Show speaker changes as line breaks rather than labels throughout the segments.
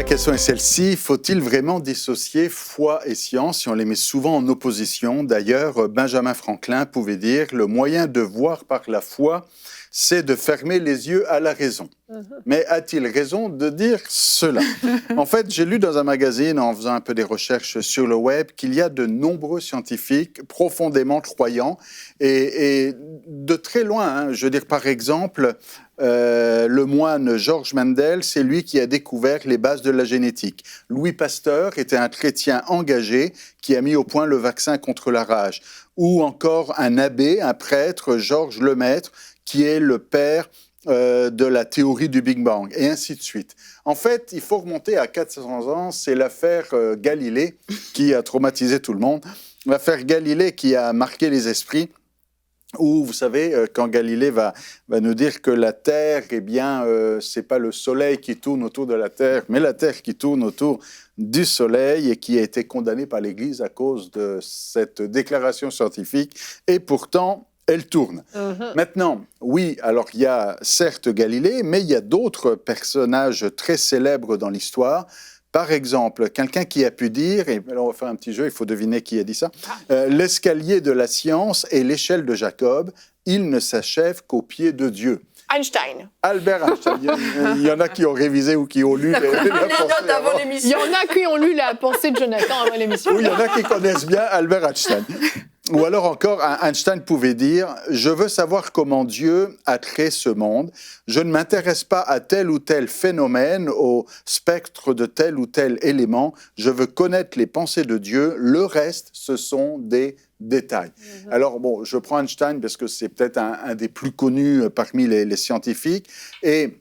question est celle-ci. Faut-il vraiment dissocier foi et science si on les met souvent en opposition? D'ailleurs, Benjamin Franklin pouvait dire « Le moyen de voir par la foi, c'est de fermer les yeux à la raison. » Mais a-t-il raison de dire cela? En fait, j'ai lu dans un magazine, en faisant un peu des recherches sur le web, qu'il y a de nombreux scientifiques profondément croyants et de très loin. Hein. Je veux dire, par exemple, le moine George Mendel, c'est lui qui a découvert les bases de la génétique. Louis Pasteur était un chrétien engagé qui a mis au point le vaccin contre la rage. Ou encore un abbé, un prêtre, Georges Lemaître, qui est le père de la théorie du Big Bang, et ainsi de suite. En fait, il faut remonter à 400 ans, c'est l'affaire Galilée qui a traumatisé tout le monde, l'affaire Galilée qui a marqué les esprits, où, vous savez, quand Galilée va nous dire que la Terre, eh bien, c'est pas le Soleil qui tourne autour de la Terre, mais la Terre qui tourne autour du Soleil, et qui a été condamné par l'Église à cause de cette déclaration scientifique, et pourtant, elle tourne. Maintenant, oui, alors il y a certes Galilée, mais il y a d'autres personnages très célèbres dans l'histoire. Par exemple, quelqu'un qui a pu dire, et alors on va faire un petit jeu, il faut deviner qui a dit ça, l'escalier de la science et l'échelle de Jacob, il ne s'achève qu'au pied de Dieu.
Einstein.
Albert Einstein. Il y en a qui ont révisé ou qui ont lu la pensée avant
l'émission. Il y en a qui ont lu la pensée de Jonathan avant l'émission.
Oui, il y en a qui connaissent bien Albert Einstein. Ou alors encore, Einstein pouvait dire « Je veux savoir comment Dieu a créé ce monde. Je ne m'intéresse pas à tel ou tel phénomène, au spectre de tel ou tel élément. Je veux connaître les pensées de Dieu. Le reste, ce sont des détails. » Alors, bon, je prends Einstein parce que c'est peut-être un des plus connus parmi les scientifiques. Et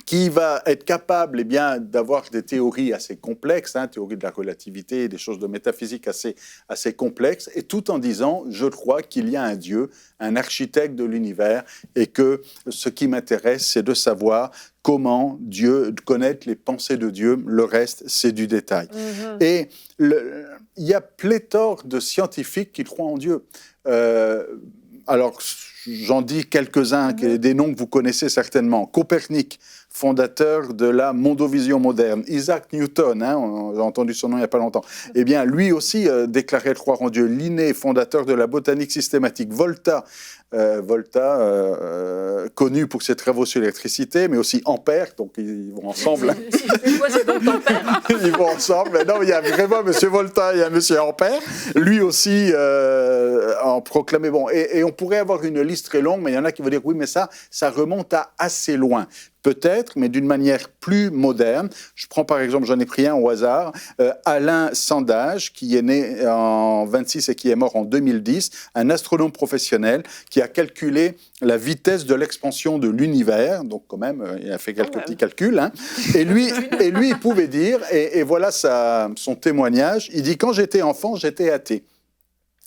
qui va être capable, eh bien, d'avoir des théories assez complexes, théorie de la relativité, des choses de métaphysique assez complexes, et tout en disant, je crois qu'il y a un Dieu, un architecte de l'univers, et que ce qui m'intéresse, c'est de savoir comment Dieu, de connaître les pensées de Dieu, le reste, c'est du détail. Et il y a pléthore de scientifiques qui croient en Dieu. Alors, j'en dis quelques-uns, des noms que vous connaissez certainement. Copernic, fondateur de la mondovision moderne. Isaac Newton, on a entendu son nom il n'y a pas longtemps. Eh bien, lui aussi déclarait croire en Dieu. Linné, fondateur de la botanique systématique. Volta, connu pour ses travaux sur l'électricité, mais aussi Ampère, donc ils vont ensemble. Ils vont ensemble. Non, il y a vraiment M. Volta et M. Ampère. Lui aussi en proclamait. Bon, et on pourrait avoir une liste très longue, mais il y en a qui vont dire oui, mais ça remonte à assez loin. Peut-être, mais d'une manière plus moderne. Je prends par exemple, j'en ai pris un au hasard, Alain Sandage, qui est né en 26 et qui est mort en 2010, un astronome professionnel qui a calculé la vitesse de l'expansion de l'univers, donc quand même, il a fait quelques petits calculs, et lui, il pouvait dire, et voilà son témoignage, il dit « Quand j'étais enfant, j'étais athée.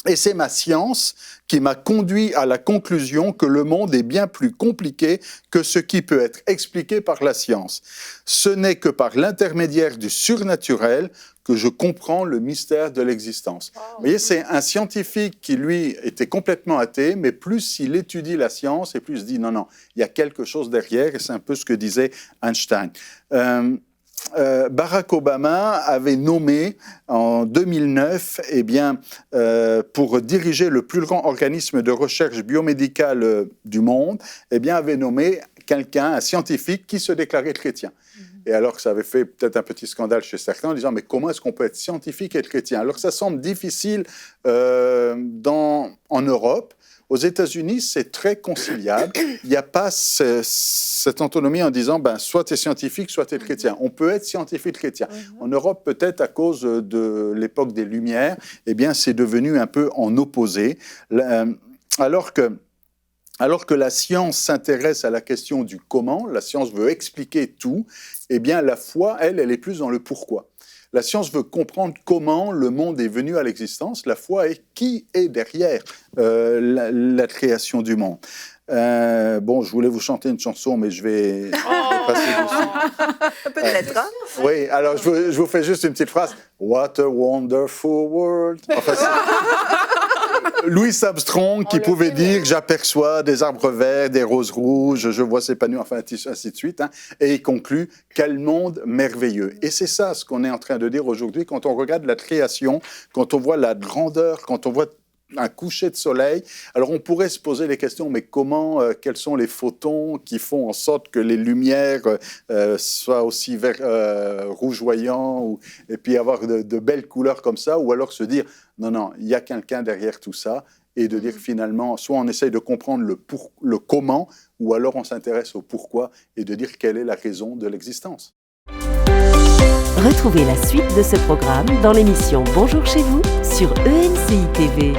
Et c'est ma science qui m'a conduit à la conclusion que le monde est bien plus compliqué que ce qui peut être expliqué par la science. Ce n'est que par l'intermédiaire du surnaturel que je comprends le mystère de l'existence. » Vous voyez, c'est un scientifique qui, lui, était complètement athée, mais plus il étudie la science, et plus il se dit non, il y a quelque chose derrière, et c'est un peu ce que disait Einstein. Barack Obama avait nommé en 2009, pour diriger le plus grand organisme de recherche biomédicale du monde, avait nommé quelqu'un, un scientifique qui se déclarait chrétien. Et alors que ça avait fait peut-être un petit scandale chez certains en disant « Mais comment est-ce qu'on peut être scientifique et être chrétien ?» Alors que ça semble difficile en Europe. Aux États-Unis, c'est très conciliable. Il n'y a pas cette autonomie en disant soit tu es scientifique, soit tu es chrétien. On peut être scientifique chrétien. En Europe, peut-être à cause de l'époque des Lumières, c'est devenu un peu en opposé. Alors que la science s'intéresse à la question du comment, la science veut expliquer tout, la foi, elle est plus dans le pourquoi. La science veut comprendre comment le monde est venu à l'existence. La foi est qui est derrière la création du monde. Je voulais vous chanter une chanson, mais je vais passer dessus.
Peut-être.
Oui, alors je vous fais juste une petite phrase. What a wonderful world. Enfin, Louis Armstrong qui
le
pouvait
connaît.
dire « J'aperçois des arbres verts, des roses rouges, je vois s'épanouir », enfin ainsi de suite. Hein, et il conclut « Quel monde merveilleux ». Et c'est ça ce qu'on est en train de dire aujourd'hui quand on regarde la création, quand on voit la grandeur, quand on voit un coucher de soleil. Alors on pourrait se poser les questions, mais comment, quels sont les photons qui font en sorte que les lumières soient aussi rougeoyants et puis avoir de belles couleurs comme ça, ou alors se dire non, il y a quelqu'un derrière tout ça, et de dire finalement, soit on essaye de comprendre le comment, ou alors on s'intéresse au pourquoi, et de dire quelle est la raison de l'existence.
Retrouvez la suite de ce programme dans l'émission Bonjour chez vous sur EMCI TV.